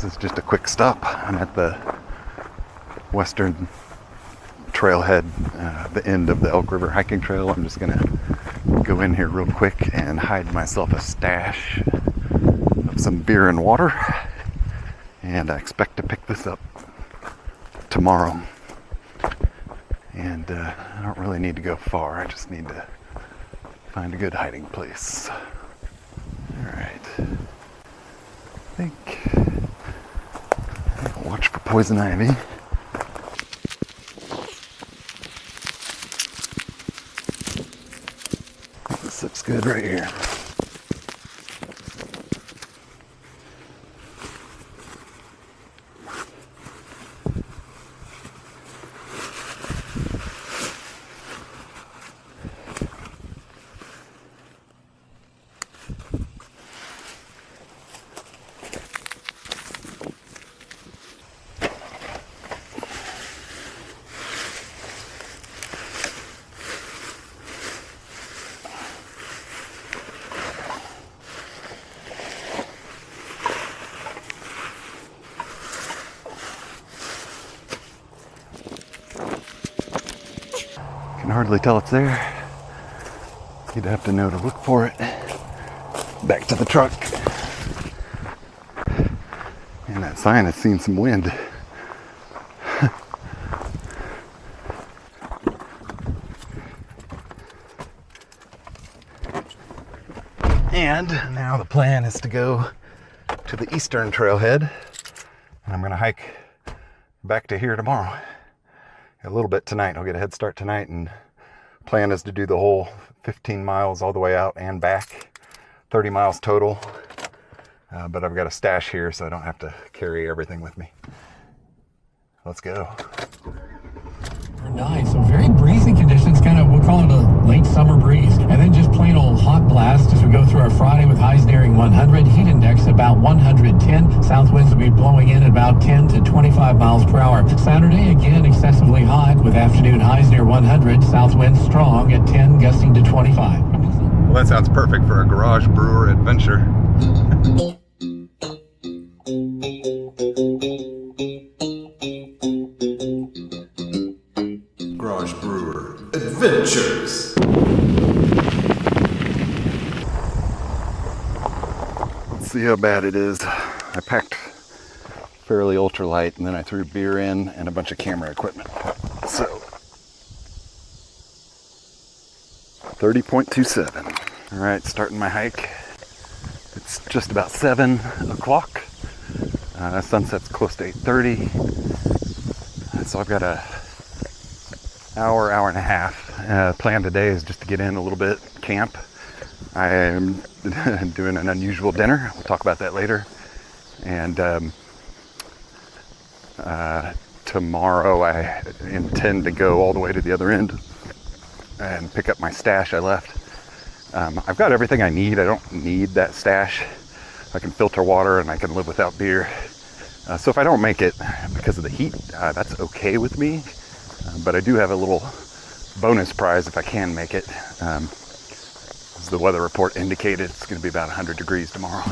This is just a quick stop. I'm at the western trailhead, the end of the Elk River Hiking Trail. I'm just gonna go in here real quick and hide myself a stash of some beer and water, and I expect to pick this up tomorrow. And I don't really need to go far, I just need to find a good hiding place. Alright, I think I'll watch for poison ivy. This looks good right here. Can hardly tell it's there. You'd have to know to look for it. Back to the truck. And that sign has seen some wind. And now the plan is to go to the eastern trailhead. And I'm gonna hike back to here tomorrow. A little bit tonight. I'll get a head start tonight, and plan is to do the whole 15 miles all the way out and back, 30 miles total. But I've got a stash here, so I don't have to carry everything with me. Let's go. Nice. So very breezy conditions, kind of, we'll call it a late summer breeze. And then just plain old hot blast as we go through our Friday with highs nearing 100, heat index about 110. South winds will be blowing in at about 10 to 25 miles per hour. Saturday, again, excessively hot with afternoon highs near 100. South winds strong at 10, gusting to 25. Well, that sounds perfect for a garage brewer adventure. Garage Brewer Adventures. Let's see how bad it is. I packed fairly ultralight, and then I threw beer in and a bunch of camera equipment. So 30.27. All right, starting my hike. It's just about 7 o'clock. Sunset's close to 8:30. So I've got a hour and a half. Plan today is just to get in a little bit, camp. I am doing an unusual dinner. We'll talk about that later. And tomorrow I intend to go all the way to the other end and pick up my stash I left. I've got everything I need. I don't need that stash. I can filter water and I can live without beer. So if I don't make it because of the heat, that's okay with me. But I do have a little bonus prize if I can make it. As the weather report indicated, it's going to be about 100 degrees tomorrow.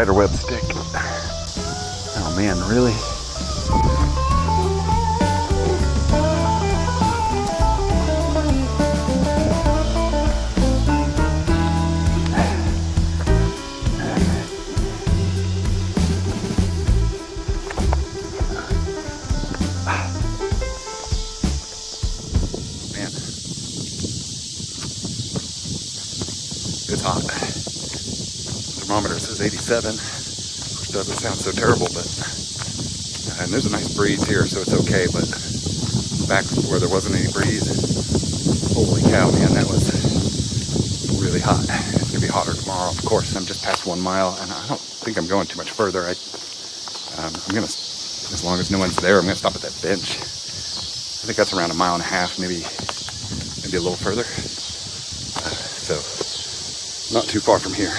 spiderweb stick. Oh man, really? Man, it's hot. Thermometer says 87, which doesn't sound so terrible, but and there's a nice breeze here, so it's okay. But back where there wasn't any breeze, holy cow, man, that was really hot. It's gonna be hotter tomorrow. Of course, I'm just past 1 mile, and I don't think I'm going too much further. I'm gonna, as long as no one's there, I'm gonna stop at that bench. I think that's around 1.5 miles, maybe a little further. So not too far from here.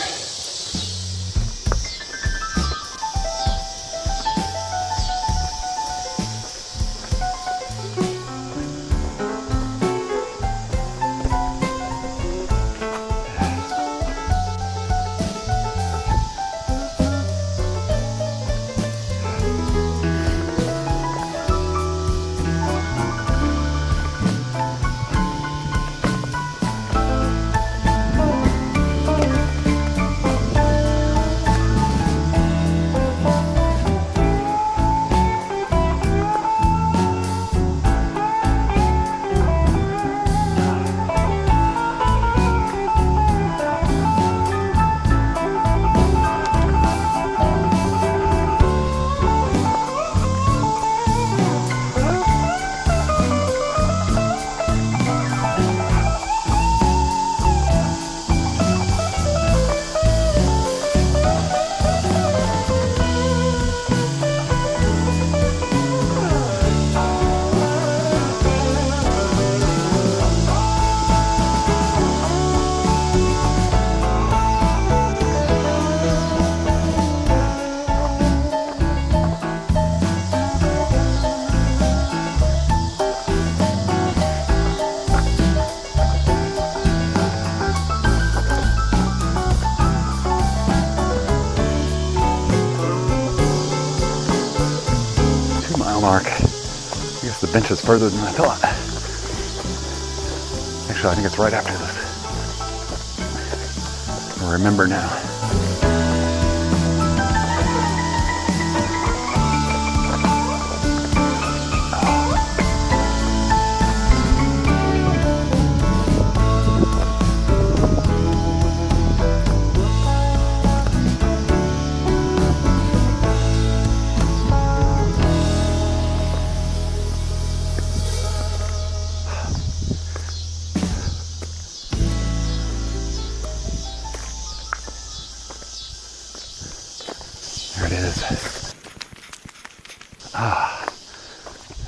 Mark. I guess the bench is further than I thought. Actually, I think it's right after this. I remember now. There it is.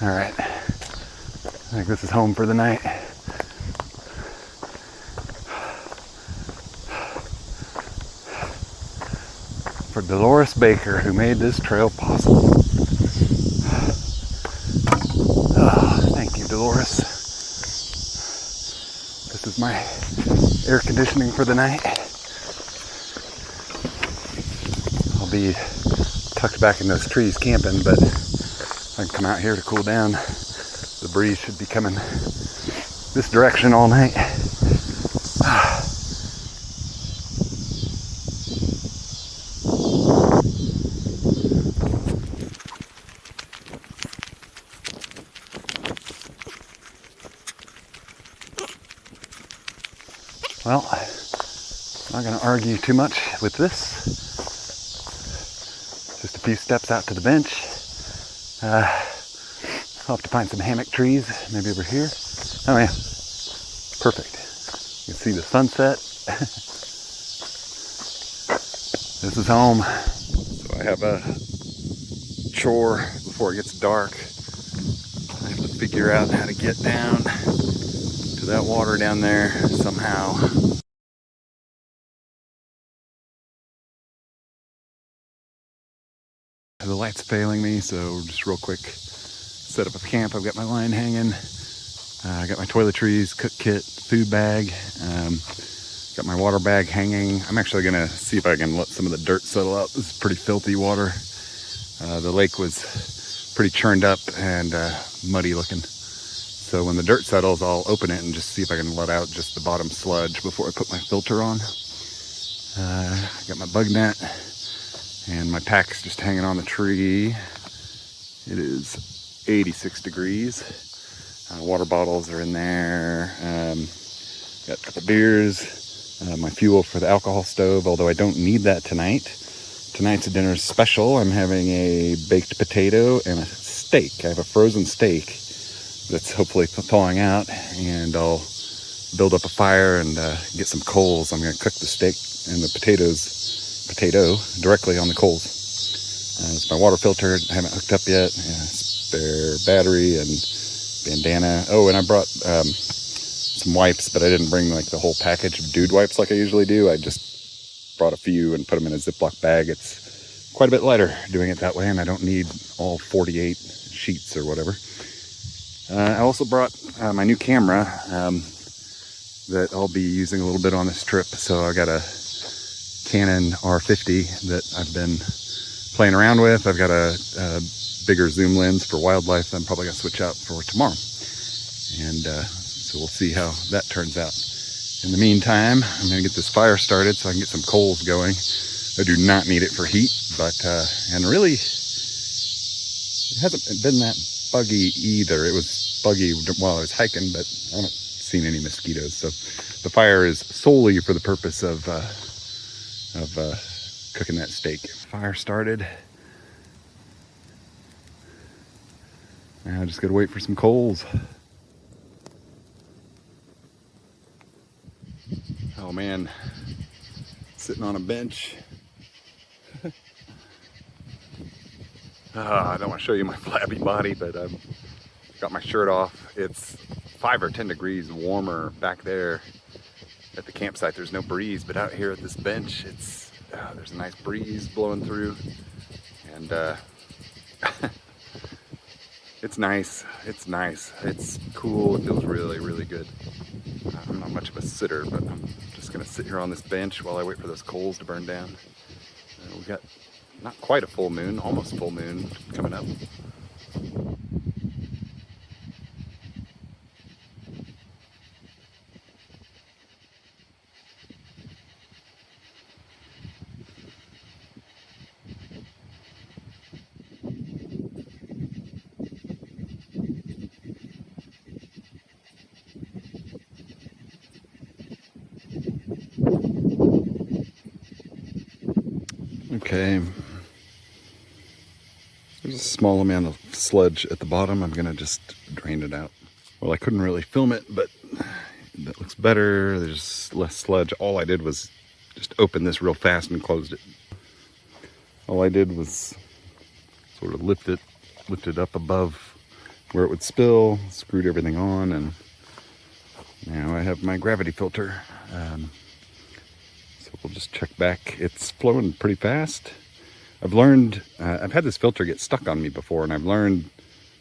All right. I think this is home for the night. For Dolores Baker, who made this trail possible. Thank you, Dolores. This is my air conditioning for the night. I'll be tucked back in those trees camping, but I can come out here to cool down. The breeze should be coming this direction all night. Well, I'm not going to argue too much with this. Just a few steps out to the bench. I'll have to find some hammock trees, maybe over here. Oh yeah, perfect. You can see the sunset. This is home. So I have a chore before it gets dark. I have to figure out how to get down to that water down there somehow. The light's failing me, so just real quick, set up a camp. I've got my line hanging. I got my toiletries, cook kit, food bag. Got my water bag hanging. I'm actually gonna see if I can let some of the dirt settle out. This is pretty filthy water. The lake was pretty churned up and muddy looking. So when the dirt settles, I'll open it and just see if I can let out just the bottom sludge before I put my filter on. I got my bug net and my pack's just hanging on the tree. It is 86 degrees. Water bottles are in there. Got a couple beers. My fuel for the alcohol stove, although I don't need that tonight. Tonight's dinner is special. I'm having a baked potato and a steak. I have a frozen steak that's hopefully thawing out, and I'll build up a fire and get some coals. I'm going to cook the steak and the potato directly on the coals. It's my water filter. I haven't hooked up yet. Spare battery and bandana. Oh, and I brought some wipes, but I didn't bring like the whole package of dude wipes like I usually do. I just brought a few and put them in a Ziploc bag. It's quite a bit lighter doing it that way, and I don't need all 48 sheets or whatever. I also brought my new camera that I'll be using a little bit on this trip. So I got a Canon R50 that I've been playing around with. I've got a bigger zoom lens for wildlife that I'm probably gonna switch out for tomorrow. And so we'll see how that turns out. In the meantime, I'm gonna get this fire started so I can get some coals going. I do not need it for heat, but, and really, it hasn't been that buggy either. It was buggy while I was hiking, but I haven't seen any mosquitoes. So the fire is solely for the purpose of cooking that steak. Fire started. Now I just gotta wait for some coals. Oh man, sitting on a bench. I don't want to show you my flabby body, but I've got my shirt off. It's 5 or 10 degrees warmer back there at the campsite. There's no breeze, but out here at this bench, it's there's a nice breeze blowing through, and it's nice. It's nice. It's cool. It feels really, really good. I'm not much of a sitter, but I'm just gonna sit here on this bench while I wait for those coals to burn down. We got not quite a full moon, almost full moon coming up. Okay, there's a small amount of sludge at the bottom. I'm gonna just drain it out. Well, I couldn't really film it, but that looks better. There's less sludge. All I did was just open this real fast and closed it. All I did was sort of lift it up above where it would spill, screwed everything on, and now I have my gravity filter. We'll just check back. It's flowing pretty fast. I've learned, I've had this filter get stuck on me before, and I've learned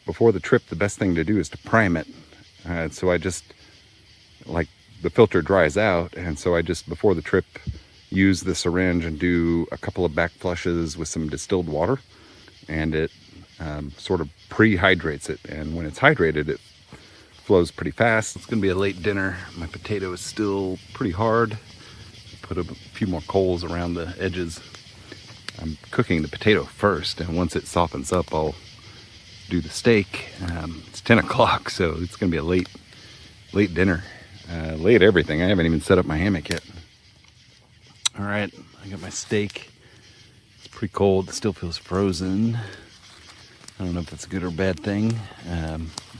before the trip the best thing to do is to prime it. So I just, like, the filter dries out, and so I just, before the trip, use the syringe and do a couple of back flushes with some distilled water, and it sort of pre-hydrates it. And when it's hydrated, it flows pretty fast. It's gonna be a late dinner. My potato is still pretty hard. Put a few more coals around the edges. I'm cooking the potato first, and once it softens up, I'll do the steak. It's 10 o'clock, so it's gonna be a late dinner. Late everything. I haven't even set up my hammock yet. All right, I got my steak. It's pretty cold. It still feels frozen. I don't know if that's a good or bad thing,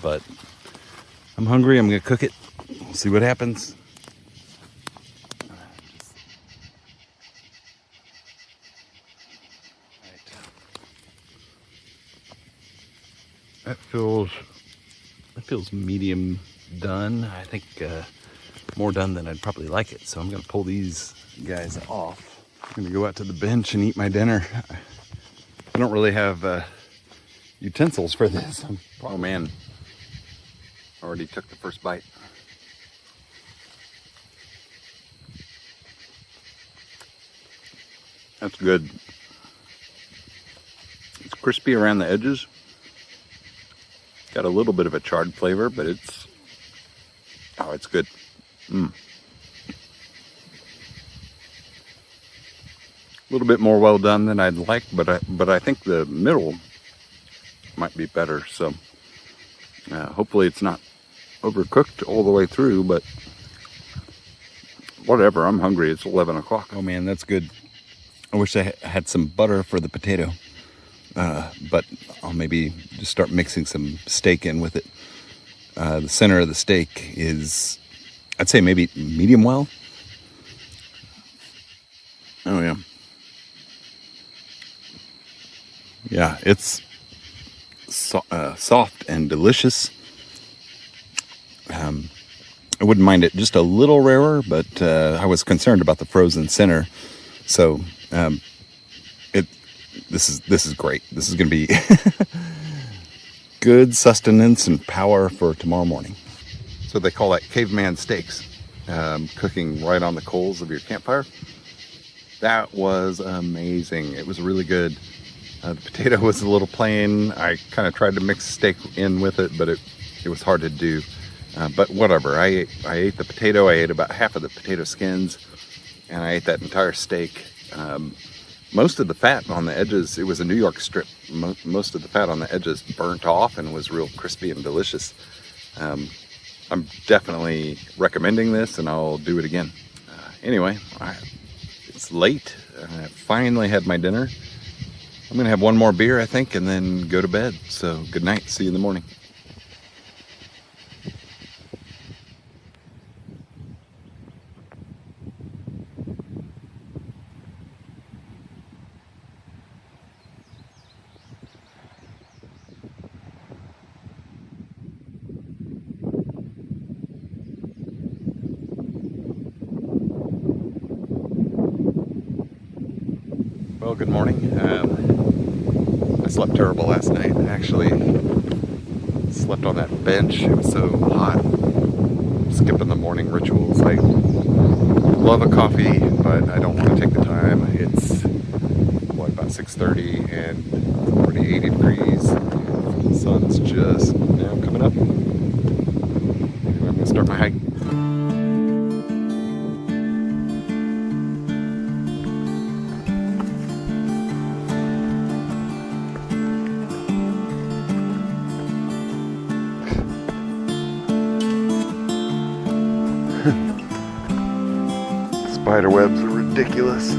but I'm hungry. I'm gonna cook it. We'll see what happens. That feels medium done. I think more done than I'd probably like it. So I'm gonna pull these guys off. I'm gonna go out to the bench and eat my dinner. I don't really have utensils for this. Oh man, already took the first bite. That's good. It's crispy around the edges. Got a little bit of a charred flavor, but it's good. A little bit more well done than I'd like, but I think the middle might be better. So hopefully it's not overcooked all the way through, but whatever. I'm hungry. It's 11 o'clock. Oh man, that's good. I wish I had some butter for the potato, but I'll maybe just start mixing some steak in with it. The center of the steak is, I'd say maybe medium well. Oh yeah. Yeah, it's soft and delicious. I wouldn't mind it just a little rarer, but I was concerned about the frozen center. So this is great. This is going to be good sustenance and power for tomorrow morning. So they call that caveman steaks, cooking right on the coals of your campfire. That was amazing. It was really good. The potato was a little plain. I kind of tried to mix steak in with it, but it was hard to do. But whatever. I ate the potato. I ate about half of the potato skins, and I ate that entire steak. Most of the fat on the edges, it was a New York strip. Most of the fat on the edges burnt off and was real crispy and delicious. I'm definitely recommending this, and I'll do it again. Anyway, it's late. I finally had my dinner. I'm going to have one more beer, I think, and then go to bed. So good night. See you in the morning. Well, good morning. I slept terrible last night. I actually slept on that bench. It was so hot. Skipping the morning rituals. I love a coffee, but I don't want to take the time. It's about 6:30 and already 80 degrees. The sun's just now coming up. Anyway, I'm gonna start my hike. 'Spider webs are ridiculous.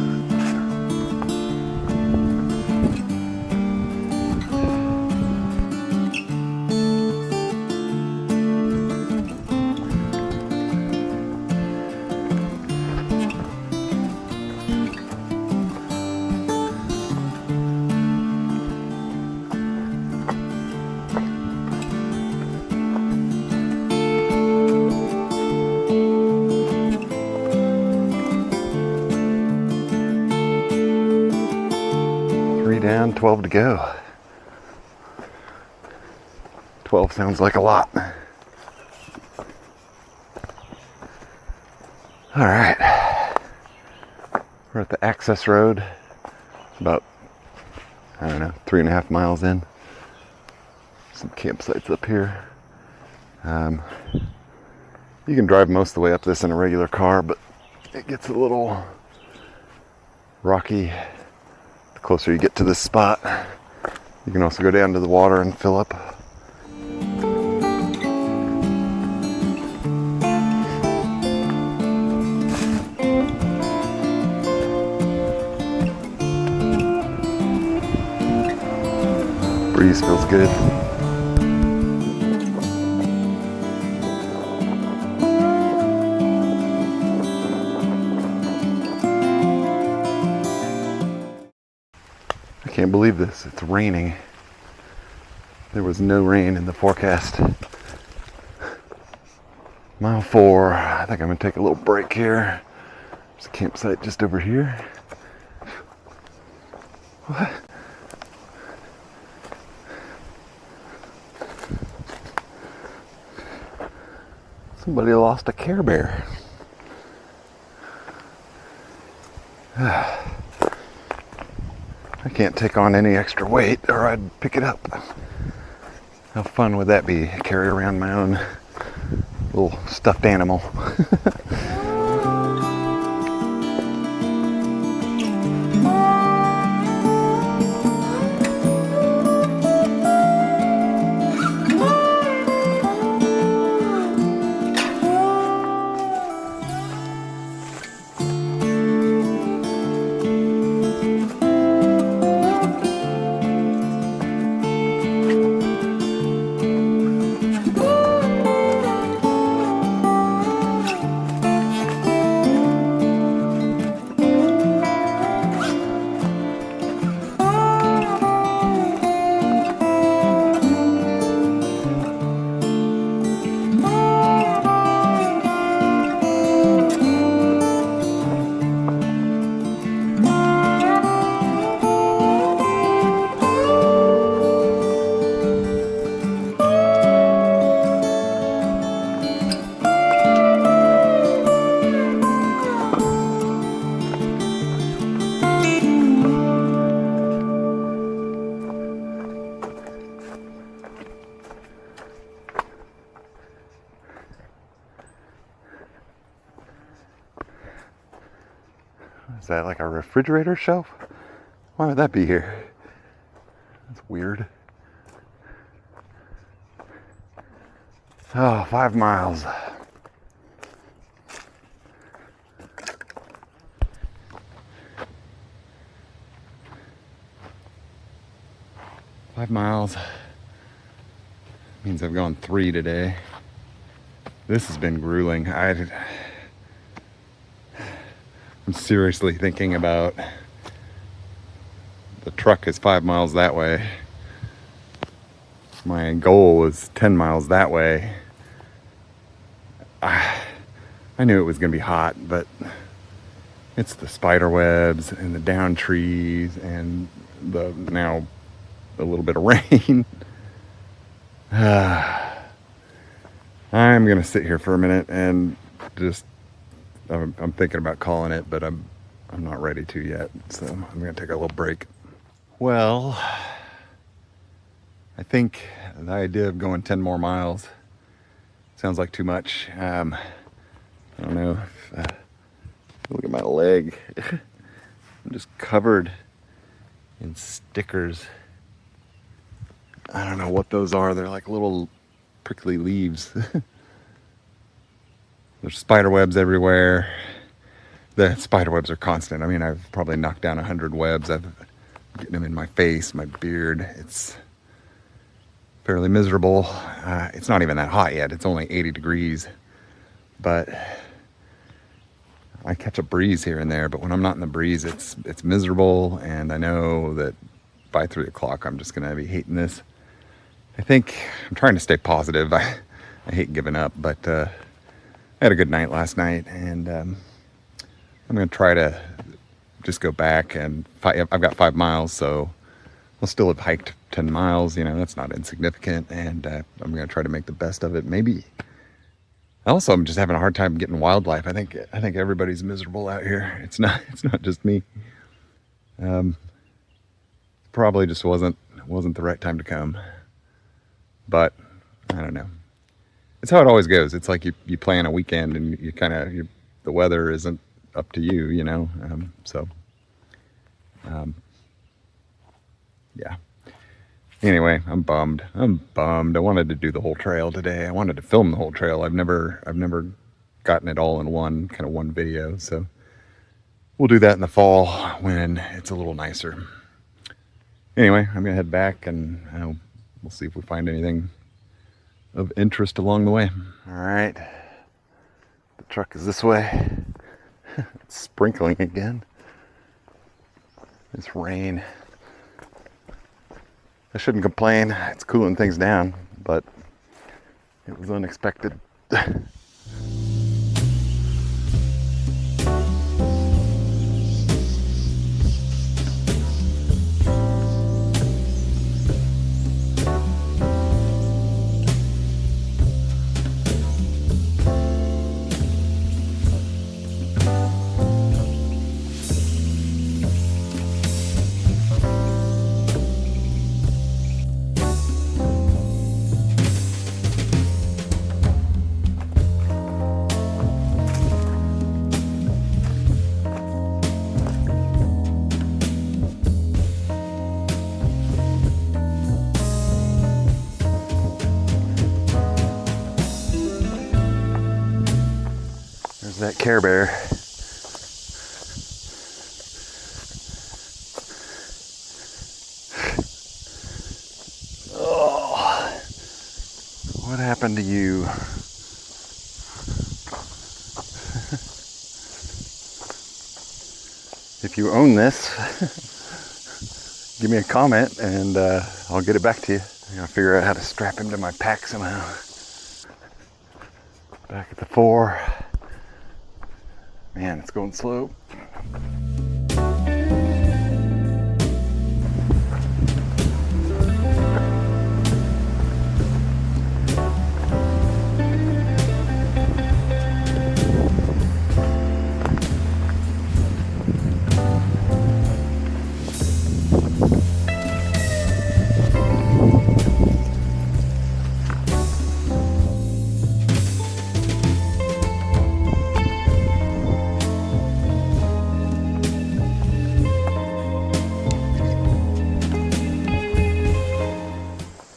Down, 12 to go. 12 sounds like a lot. All right. We're at the access road. It's about, I don't know, 3.5 miles in. Some campsites up here. You can drive most of the way up this in a regular car, but it gets a little rocky closer you get to this spot. You can also go down to the water and fill up. Breeze feels good. I can't believe this. It's raining. There was no rain in the forecast. Mile 4. I think I'm going to take a little break here. There's a campsite just over here. What? Somebody lost a Care Bear. can't take on any extra weight or I'd pick it up. How fun would that be? Carry around my own little stuffed animal. Is that like a refrigerator shelf? Why would that be here? That's weird. Oh, 5 miles. Means I've gone 3 today. This has been grueling. I'm seriously thinking about, the truck is 5 miles that way. My goal is 10 miles that way. I knew it was going to be hot, but it's the spider webs and the down trees and the now a little bit of rain. I'm going to sit here for a minute and just, I'm thinking about calling it, but I'm not ready to yet. So I'm going to take a little break. Well, I think the idea of going 10 more miles sounds like too much. I don't know. Look at my leg. I'm just covered in stickers. I don't know what those are. They're like little prickly leaves. There's spider webs everywhere. The spider webs are constant. I mean, I've probably knocked down 100 webs. I've getting them in my face, my beard. It's fairly miserable. It's not even that hot yet. It's only 80 degrees. But I catch a breeze here and there. But when I'm not in the breeze, it's miserable. And I know that by 3 o'clock, I'm just going to be hating this. I think I'm trying to stay positive. I hate giving up, but I had a good night last night, and I'm going to try to just go back. And I've got 5 miles, so I'll still have hiked 10 miles. You know, that's not insignificant, and I'm going to try to make the best of it. Maybe. Also, I'm just having a hard time getting wildlife. I think everybody's miserable out here. It's not just me. Probably just wasn't the right time to come. But I don't know. It's how it always goes. It's like you plan a weekend and you kind of, the weather isn't up to you, you know. Yeah. Anyway, I'm bummed. I wanted to do the whole trail today. I wanted to film the whole trail. I've never gotten it all in one video. So we'll do that in the fall when it's a little nicer. Anyway, I'm gonna head back and we'll see if we find anything of interest along the way. All right, the truck is this way. It's sprinkling again. It's rain. I shouldn't complain. It's cooling things down, but it was unexpected. that Care Bear. Oh, what happened to you? If you own this, give me a comment and I'll get it back to you. I gotta figure out how to strap him to my pack somehow. Back at the 4. Man, it's going slow.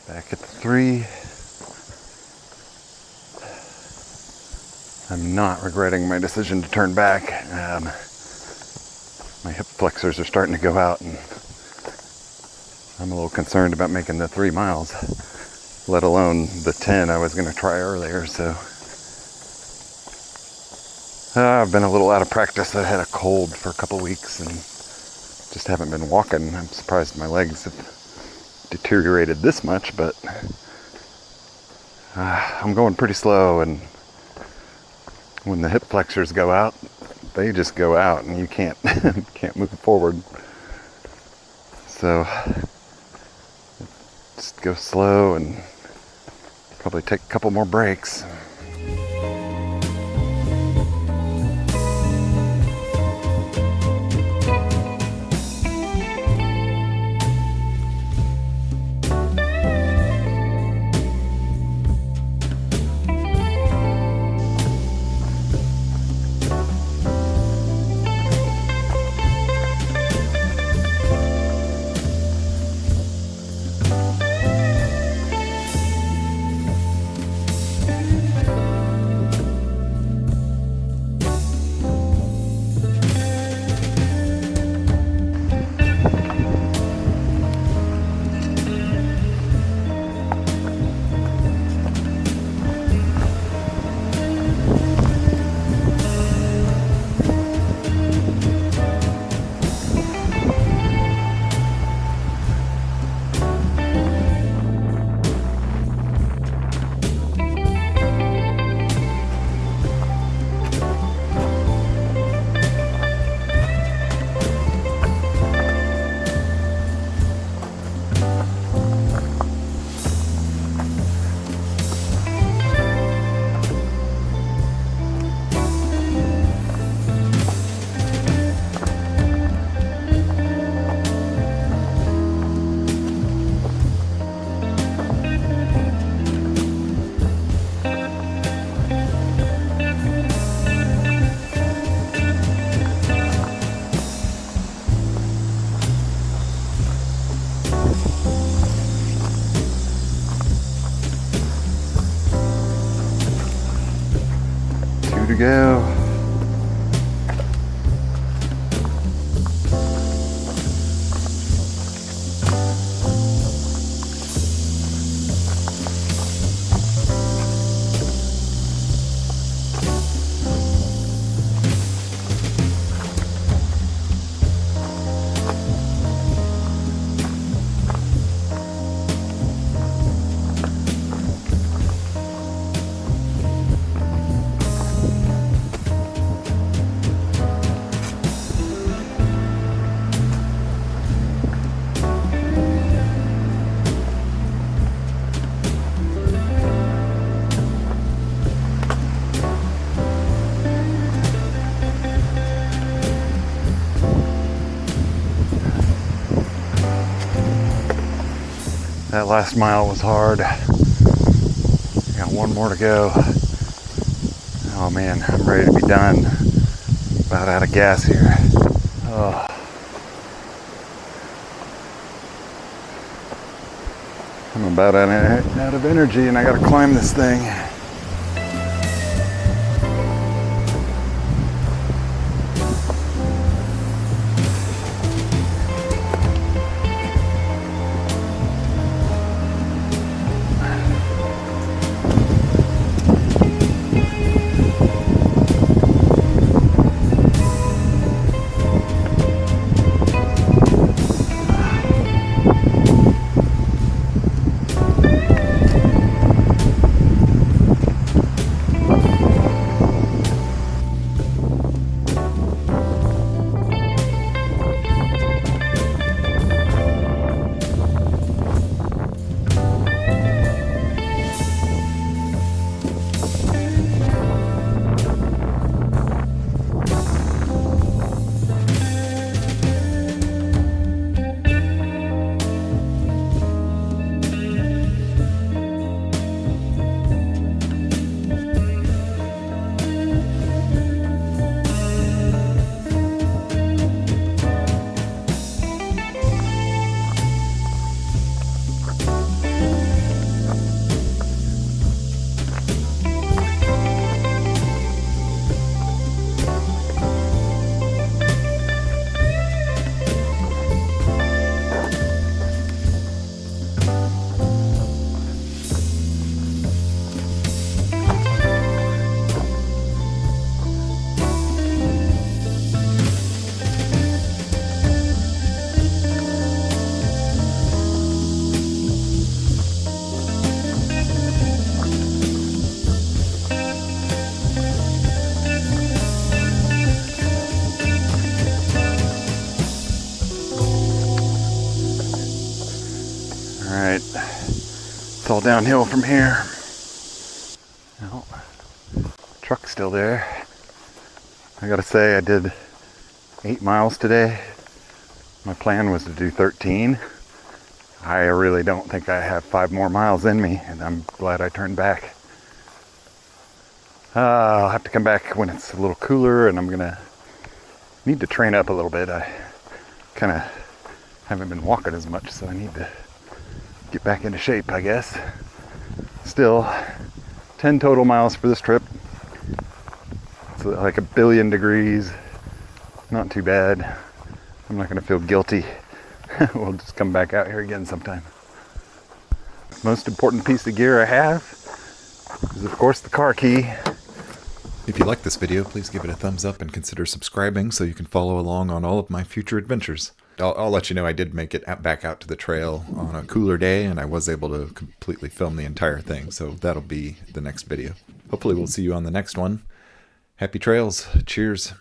Back at the 3. I'm not regretting my decision to turn back. My hip flexors are starting to go out, and I'm a little concerned about making the 3 miles, let alone the 10 I was going to try earlier. So I've been a little out of practice. I had a cold for a couple weeks and just haven't been walking. I'm surprised my legs have deteriorated this much, but I'm going pretty slow, and when the hip flexors go out, they just go out and you can't move forward. So just go slow and probably take a couple more breaks. To go. That last mile was hard. Got one more to go. Oh man, I'm ready to be done. About out of gas here. Oh. I'm about out of energy and I gotta climb this thing. downhill from here. Well, truck's still there. I gotta say, I did 8 miles today. My plan was to do 13. I really don't think I have 5 more miles in me, and I'm glad I turned back. I'll have to come back when it's a little cooler, and I'm gonna need to train up a little bit. I kind of haven't been walking as much, so I need to get back into shape, I guess. Still, 10 total miles for this trip. It's like 1 billion degrees. Not too bad. I'm not gonna feel guilty. We'll just come back out here again sometime. Most important piece of gear I have is, of course, the car key. If you like this video, please give it a thumbs up and consider subscribing so you can follow along on all of my future adventures. I'll let you know I did make it back out to the trail on a cooler day, and I was able to completely film the entire thing, so that'll be the next video. Hopefully we'll see you on the next one. Happy trails. Cheers.